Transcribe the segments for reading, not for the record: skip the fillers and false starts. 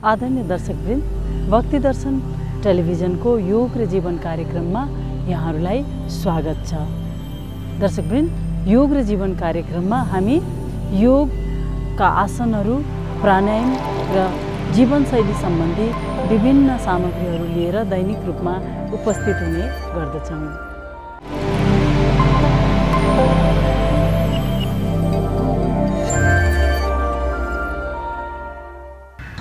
आदरणीय दर्शकवृन्द, भक्ति दर्शन टेलिभिजनको योग र जीवन कार्यक्रममा यहाँहरूलाई स्वागत छ। दर्शकवृन्द, योग र जीवन कार्यक्रममा हामी योगका आसनहरू, प्राणायाम र जीवनशैली सम्बन्धी विभिन्न सामग्रीहरू लिएर दैनिक रूपमा उपस्थित हुने गर्दछौँ।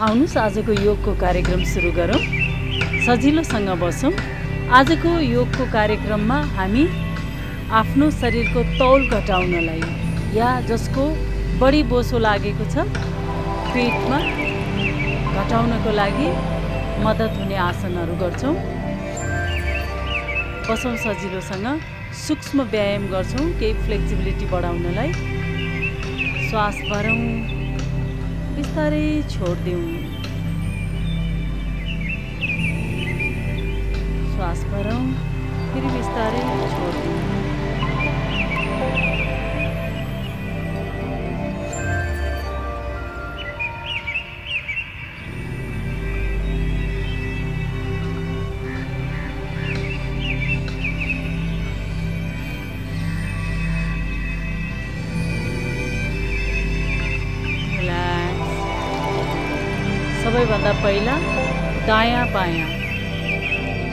आउनुस् आजको योगको कार्यक्रम सुरु गरौँ। सजिलोसँग बसौँ। आजको योगको कार्यक्रममा हामी आफ्नो शरीरको तौल घटाउनलाई या जसको बढी बोसो लागेको छ पेटमा घटाउनको लागि मद्दत हुने आसनहरू गर्छौँ। बसौँ सजिलोसँग, सूक्ष्म व्यायाम गर्छौँ केही फ्लेक्सिबिलिटी बढाउनलाई। श्वास भरौँ, बिस्तारै छोड्दिउँ। श्वास भरौँ, फेरि बिस्तारै छोड्दिउँ। सबैभन्दा पहिला दायाँ बायाँ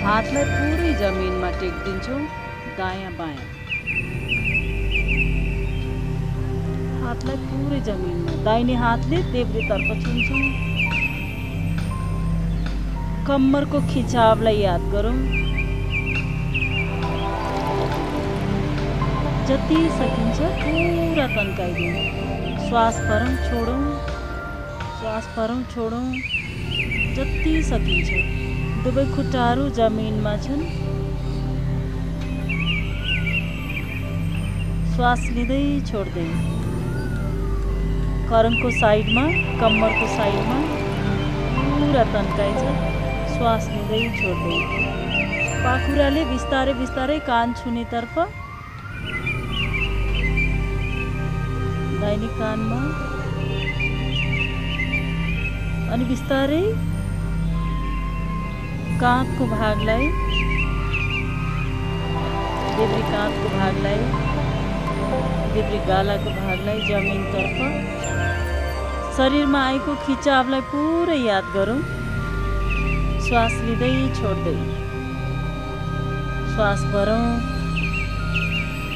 हातलाई पुरै जमिनमा टेक्दिन्छौँ। दायाँ बायाँ हातलाई पुरै जमिनमा। दाहिने हातले देब्रेतर्फ छुन्छौँ। कम्मरको खिचावलाई याद गरौँ। जति सकिन्छ पुरा तन्काइदिउँ। श्वास भरौँ, छोडौँ। श्वास भरौँ, छोडौँ। जति सकिन्छ। दुवै खुट्टाहरू जमिनमा छन्। श्वास लिँदै छोड्दै। करनको साइडमा, कम्मरको साइडमा पुरा तन्काइन्छ। श्वास लिँदै छोड्दै। पाखुराले बिस्तारै बिस्तारै कान छुनेतर्फ। दाहिने कानमा अनि बिस्तारै काँधको भागलाई, देब्रे काँधको भागलाई, देब्रे गालाको भागलाई जमिनतर्फ। शरीरमा आएको खिचावलाई पुरै याद गरौँ। श्वास लिँदै छोड्दै। श्वास भरौँ,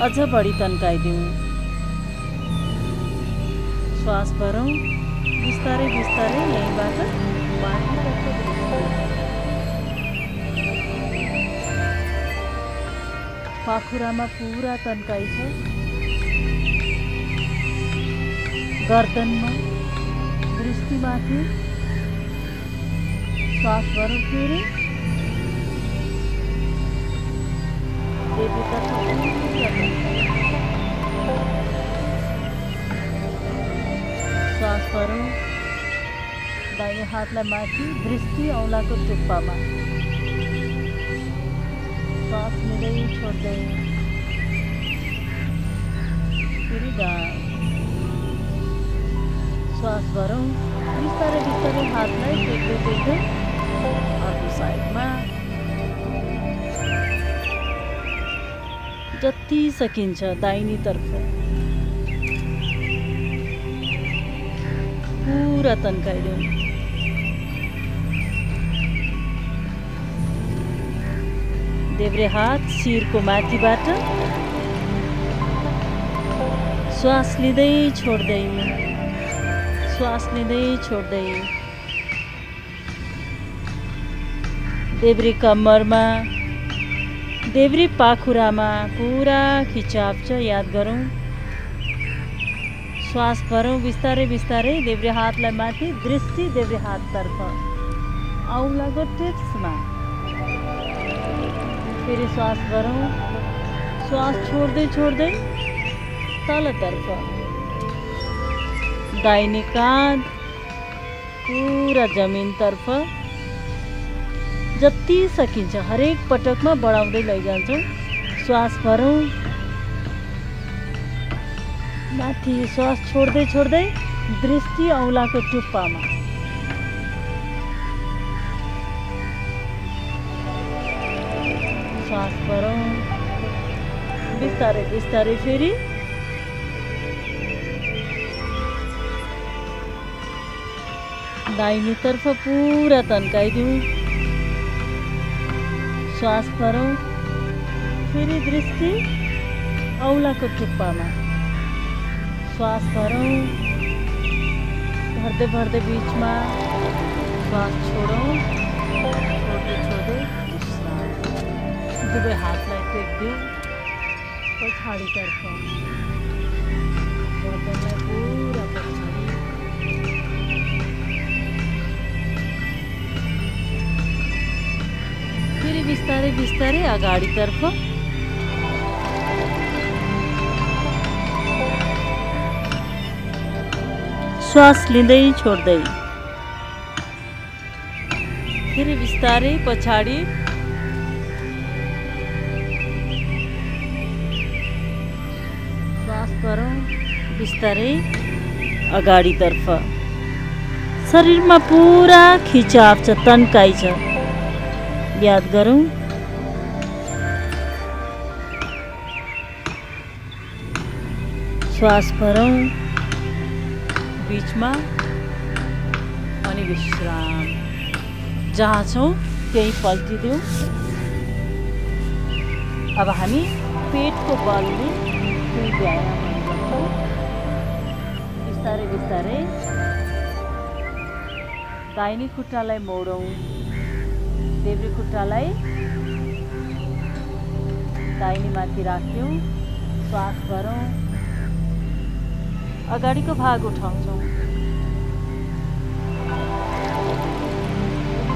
अझ बढी तन्काइदिउँ। श्वास भरौँ, बिस्तारै बिस्तारै यहीँबाट बाहिरतर्फ। पाखुरामा पुरा तन्काइ छ। गर्दनमा, दृष्टिमाथि। श्वास भरौँ, फेरि देब्रेतर्फ पुरा। श्वास भरौँ, दाहिने हातलाई माथि, दृष्टि औँलाको टुप्पामा। श्वास लिँदै छोड्दै। फेरि डाउन। श्वास भरौँ, बिस्तारै बिस्तारै हातलाई टेक्दै टेक्दै अर्को साइडमा। जति सकिन्छ दाहिनेतर्फ पुरा तन्काइदिउँ। देब्रे हात शिरको माथिबाट। श्वास लिँदै छोड्दै। श्वास लिँदै छोड्दै। देब्रे कम्मरमा, देब्रे पाखुरामा पुरा खिचाव छ, याद गरौँ। श्वास भरौँ, बिस्तारै बिस्तारै देब्रे हातलाई माथि, दृष्टि देब्रे हाततर्फ, औँलाको टिप्समा। फेरि श्वास भरौँ। श्वास छोड्दै छोड्दै तलतर्फ। दाहिने काँध पुरा जमिनतर्फ। जति सकिन्छ हरेक पटकमा बढाउँदै लैजान्छौँ। श्वास भरौँ, माथि। श्वास छोड्दै छोड्दै दृष्टि औँलाको टुप्पामा। श्वास भरौँ बिस्तारै बिस्तारै फेरि दाहिनेतर्फ पुरा तन्काइदिउँ श्वास भरौँ फेरि दृष्टि औँलाको टुप्पामा श्वास भरौँ भर्दै भर्दै बिचमा श्वास छोडौँ छोड्दै छोड्दै विश्राम दुवै हातलाई टेक्दिउँ पछाडितर्फ गर्दनलाई पुरा पछाडि फेरि बिस्तारै बिस्तारै अगाडितर्फ श्वास लिँदै छोड्दै फेरि बिस्तारै पछाडि श्वास भरौँ बिस्तारै अगाडितर्फ शरीरमा पुरा खिचाव छ तन्काइ छ याद गरौँ श्वास भरौँ बीचमा अनि विश्राम जहाँ छौँ त्यही पल्टिदिउँ अब हामी पेटको बलले केही व्यायामहरू गर्छौँ बिस्तारै बिस्तारै दाहिने खुट्टालाई मोडौँ देब्रे खुट्टालाई दाहिने माथि राख्यौँ श्वास भरौँ अगाडिको भाग उठाउँछौँ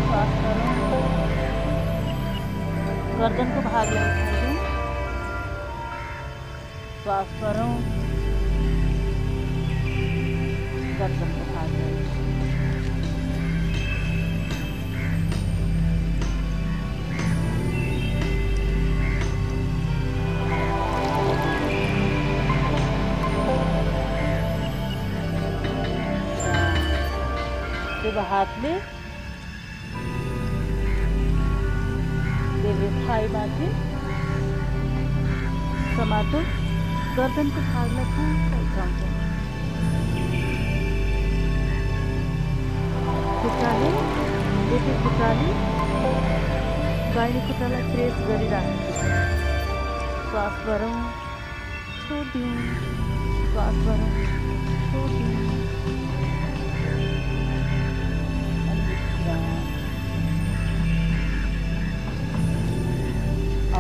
श्वास भरौँ गर्दनको भागलाई उठाइदिउँ श्वास भरौँ गर्दनको भागलाई हातले देब्रे थाइमाथि समातो गर्दनको भागलाई पुरा उठाउँछौँ खुट्टाले देब्रे खुट्टाले दाहिने खुट्टालाई प्रेस गरिराख्नु श्वास भरौँ छोडिदिउँ श्वास भरौँ छोडिदिउँ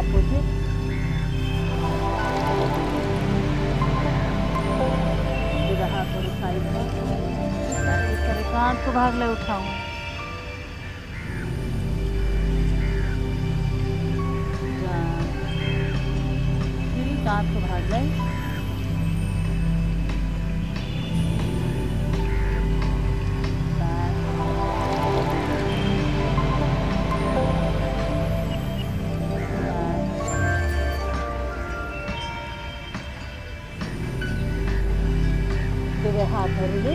opposite हातहरू साइडमा बिस्तारै काँधको भागलाई उठाउँ फेरि काँधको भागलाई हातहरूले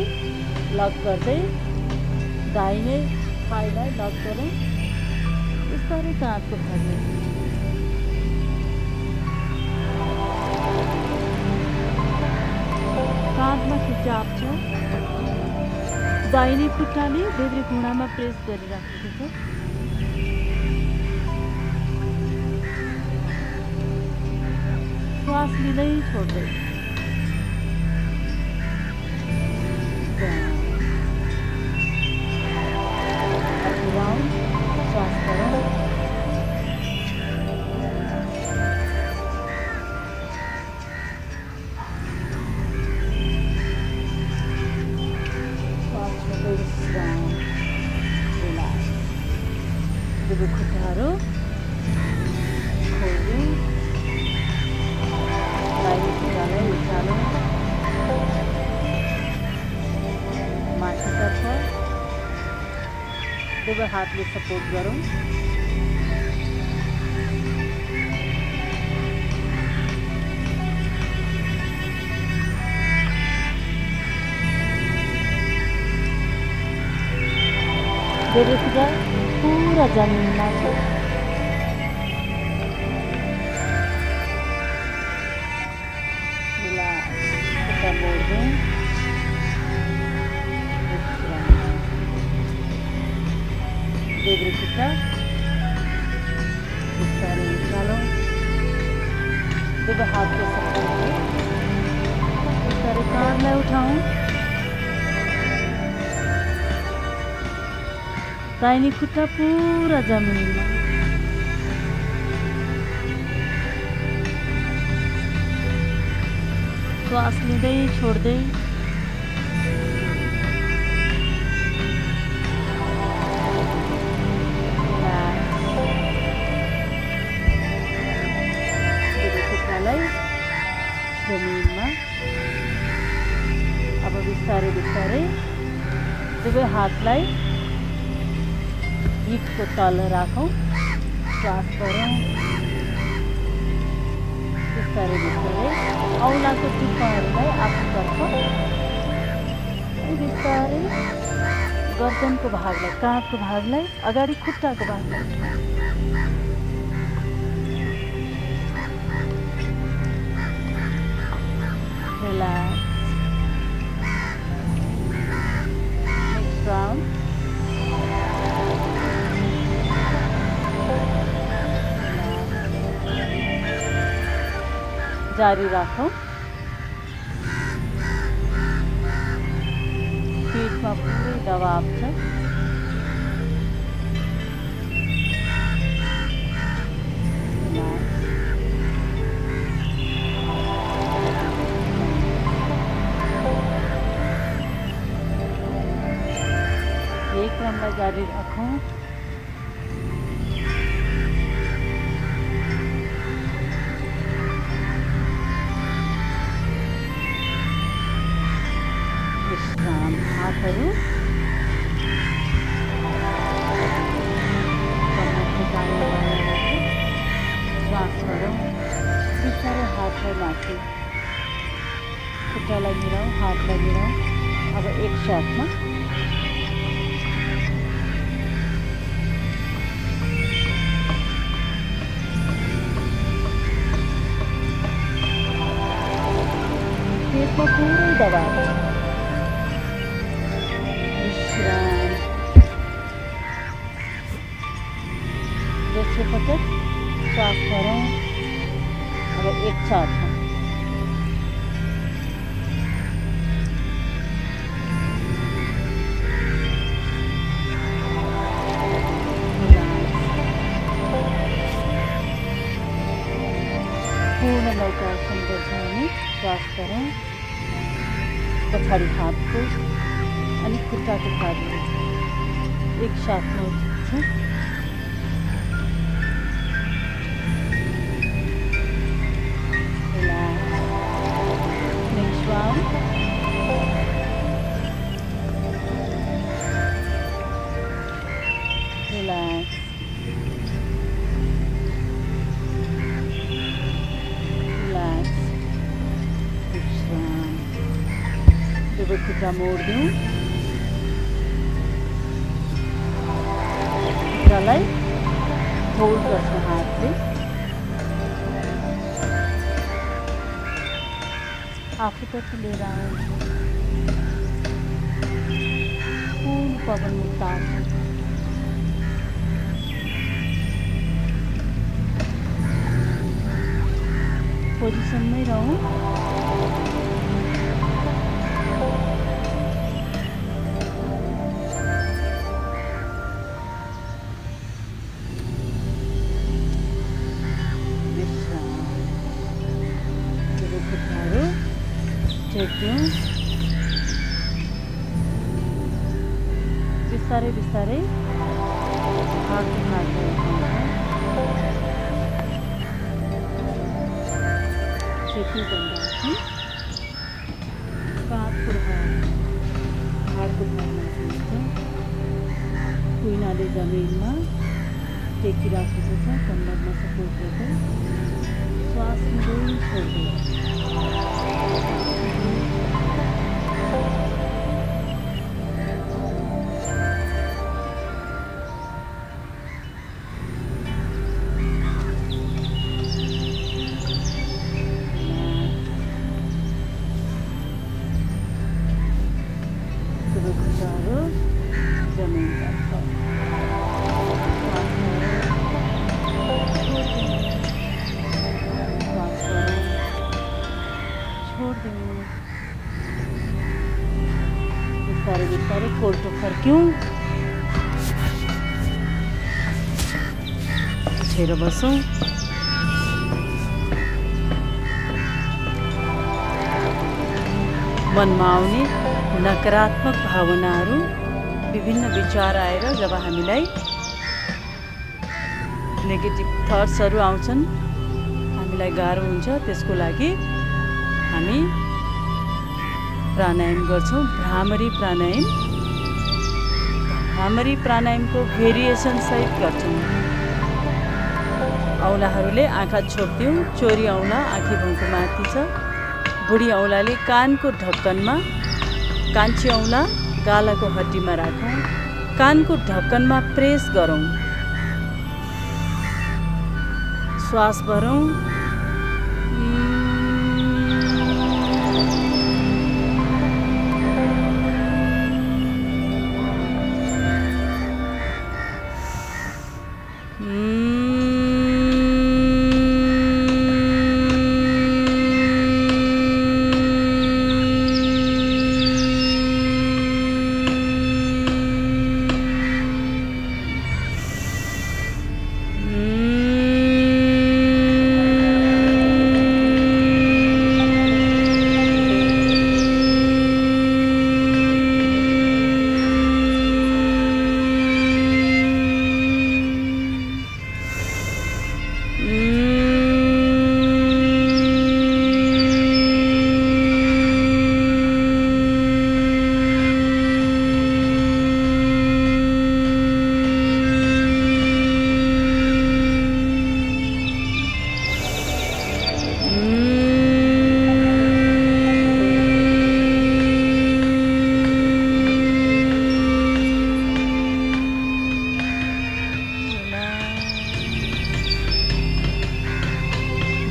लक गर्दै दाहिने थाइलाई लक गरौँ बिस्तारै काँधको भागले काँधमा खिचाव छ दाहिने खुट्टाले देब्रे घुँडामा प्रेस गरिराखेको छ श्वास लिँदै छोड्दै खुट्टाहरू खोल्यौँ दाहिने खुट्टालाई उचालौँ माथितर्फ दुवै हातले सपोर्ट गरौँ देब्रे खुट्टा पुरा जमिनमा छ मोड़ दें। देब्रे खुट्टा बिस्तारै निकालौं। दुवै हाथ को सपोर्ट में बिस्तारै काँधलाई उठाऊं। दाहिने खुट्टा पूरा जमिनमा। श्वास लिँदै छोड्दै जमीनमा। अब बिस्तारै बिस्तारै दुवै हातलाई हिपको तल राखौं। श्वास गरौँ। बिस्तारै बिस्तारै औलाको टुप्पाहरूलाई आफूतर्फ बिस्तारै गर्दनको भागलाई, काँधको भागलाई, अगाडि खुट्टाको भागलाई relax. Next round. जारी राखौं। पीठमा पुरै दबाव छ। क्रमलाई जारी राखौं। विश्राम। हातहरू श्वास गरौँ। बिस्तारै हातलाई माथि, खुट्टालाई मिलाऊ, हातलाई मिलाऊ। अब एक साथमा पेटमा पुरै दबाव। विश्राम। दोस्रो पटक श्वास गरौँ। अब एक साथमा पूर्ण नौकासन गर्छौँ हामी। श्वास गरौँ। पछाडि हातको अनि खुट्टाको भागले एक साथमा उठ्छ। Next round. रिलैक्स। दुवै खुट्टा मोड दिउँ। खुट्टालाई होल्ड गर्छौँ हातले। आफूतर्फ लिएर आउँ। पूर्ण पवन मुक्त आसन। पोजिसनमै रहौँ। बिस्तारै बिस्तारै हातको भागलाई चेप्नु काँधको भाग, हातको भागमा कुइनाले जमिनमा टेकिराखेको छ। कम्मरमा सपोर्ट गर्दै श्वास लिँदै छोड्दै छोडिदिउँ। बिस्तारै बिस्तारै कोल्टो फर्क्यौँ। उठेर बसौँ। मनमा आउने नकारात्मक भावनाहरू, विभिन्न विचार आएर जब हामीलाई नेगेटिभ थट्सहरू आउँछन्, हामीलाई गाह्रो हुन्छ, त्यसको लागि हामी प्राणायाम गर्छौँ। भ्रामरी प्राणायाम। भ्रामरी प्राणायामको भेरिएसन सहित गर्छौँ। औँलाहरूले आँखा छोप्थ्यौँ। चोरी औँला आँखी भौँको माथि छ। बुढी औँलाले कानको ढक्कनमा, कान्छी औँला गालाको हड्डीमा राखौँ। कानको ढक्कनमा प्रेस गरौँ। श्वास भरौँ।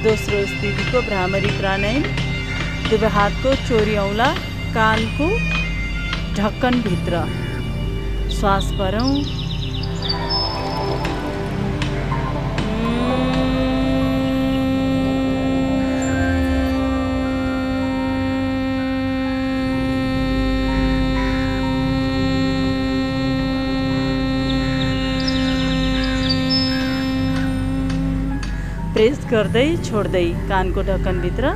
दोस्रो स्थितिको भ्रामरी प्राणायाम। दुवै हातको चोरी औँला कानको ढक्कनभित्र। श्वास भरौँ। प्रेस गर्दै छोड्दै कानको ढक्कनभित्र।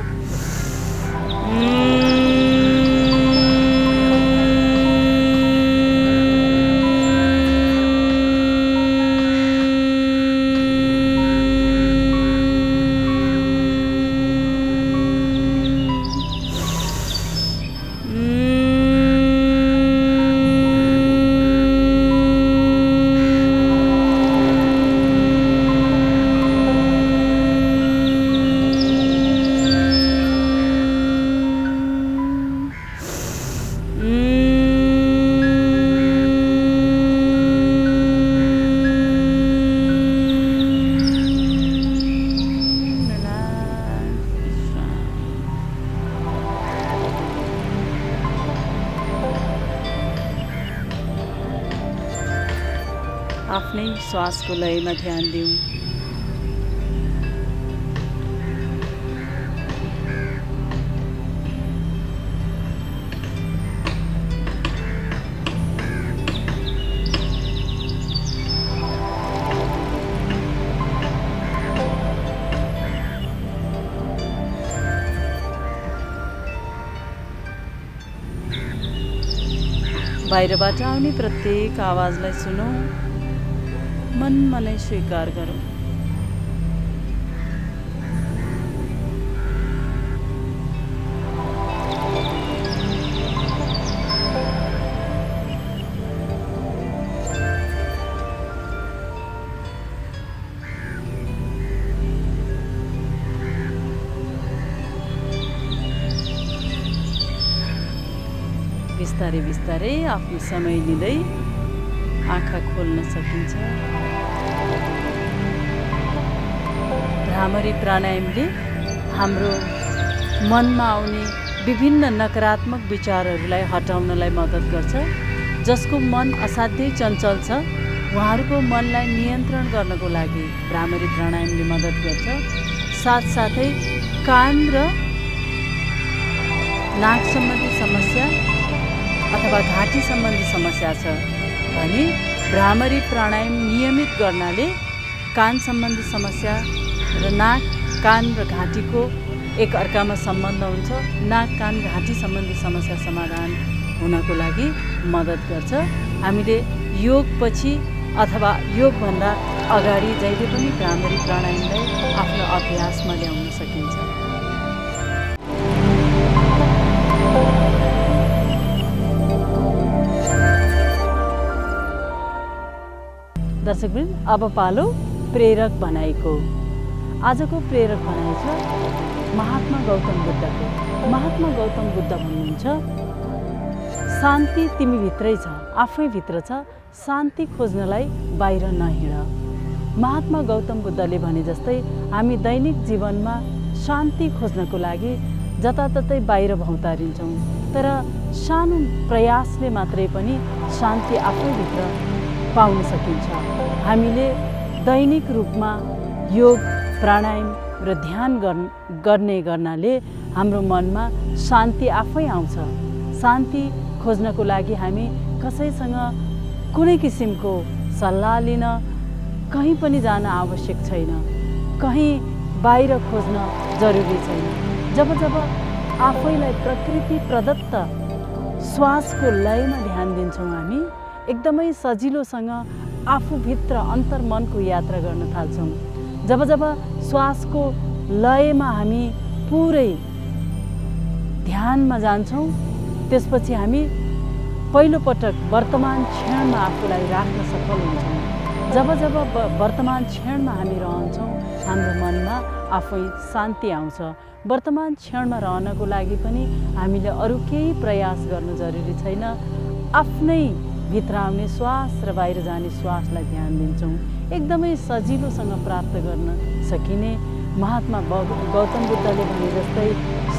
आफ्नै श्वासको लयमा ध्यान दिउँ। बाहिरबाट आउने प्रत्येक आवाजलाई सुनौँ, मनमा नै स्वीकार गरौँ। बिस्तारै बिस्तारै आफ्नो समय लिँदै आँखा खोल्न सकिन्छ। भ्रामरी प्राणायामले हाम्रो मनमा आउने विभिन्न नकारात्मक विचारहरूलाई हटाउनलाई मद्दत गर्छ। जसको मन असाध्यै चञ्चल छ, उहाँहरूको मनलाई नियन्त्रण गर्नको लागि भ्रामरी प्राणायामले मद्दत गर्छ। साथसाथै कान र नाक सम्बन्धी समस्या अथवा घाँटी सम्बन्धी समस्या छ भने भ्रामरी प्राणायाम नियमित गर्नाले कान सम्बन्धी समस्या र नाक, कान र घाँटीको एक अर्कामा सम्बन्ध हुन्छ। नाक, कान, घाँटी सम्बन्धी समस्या समाधान हुनको लागि मद्दत गर्छ। हामीले योगपछि अथवा योगभन्दा अगाडि जहिले पनि भ्रामरी प्राणायामलाई आफ्नो अभ्यासमा ल्याउन सकिन्छ। दर्शकवृन्द, अब पालो प्रेरक भनाइको। आजको प्रेरक भनाइ छ महात्मा गौतम बुद्धको। महात्मा गौतम बुद्ध भन्नुहुन्छ, शान्ति तिमी भित्रै छ, आफै भित्र छ, शान्ति खोज्नलाई बाहिर नहिँड। महात्मा गौतम बुद्धले भने जस्तै हामी दैनिक जीवनमा शान्ति खोज्नको लागि जताततै बाहिर भौतारिन्छौँ, तर सानो प्रयासले मात्रै पनि शान्ति आफैभित्र पाउन सकिन्छ। हामीले दैनिक रूपमा योग, प्राणायाम र ध्यान गर्नाले हाम्रो मनमा शान्ति आफै आउँछ। शान्ति खोज्नको लागि हामी कसैसँग कुनै किसिमको सल्लाह लिन कहीँ पनि जान आवश्यक छैन, कहीँ बाहिर खोज्न जरुरी छैन। जब जब आफैलाई प्रकृति प्रदत्त श्वासको लयमा ध्यान दिन्छौँ, हामी एकदमै सजिलोसँग आफूभित्र अन्तर्मनको यात्रा गर्न थाल्छौँ। जब जब श्वासको लयमा हामी पुरै ध्यानमा जान्छौँ, त्यसपछि हामी पहिलोपटक वर्तमान क्षणमा आफूलाई राख्न सफल हुन्छौँ। जब जब वर्तमान क्षणमा हामी रहन्छौँ, हाम्रो मनमा आफै शान्ति आउँछ। वर्तमान क्षणमा रहनको लागि पनि हामीले अरू केही प्रयास गर्न जरुरी छैन। आफ्नै भित्र आउने श्वास र बाहिर जाने श्वासलाई ध्यान दिन्छौँ। एकदमै सजिलोसँग प्राप्त गर्न सकिने, महात्मा गौतम बुद्धले भने जस्तै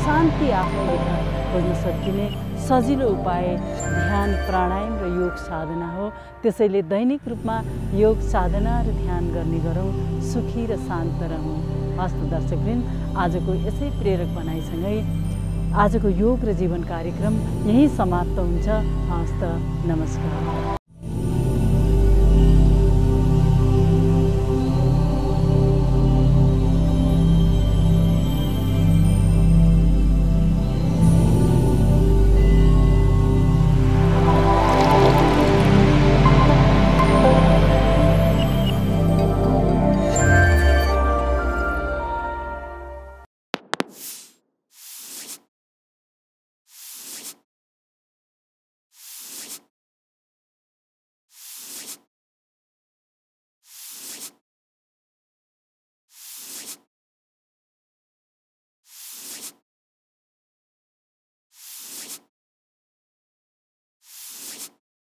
शान्ति आफैभित्र खोज्न सकिने सजिलो उपाय ध्यान, प्राणायाम र योग साधना हो। त्यसैले दैनिक रूपमा योग साधना र ध्यान गर्ने गरौँ, सुखी र शान्त रहौँ। हस्त दर्शकवृन्द, आजको यसै प्रेरक भनाइसँगै आजको योग र जीवन कार्यक्रम यही समाप्त हुन्छ। हस्त, नमस्कार।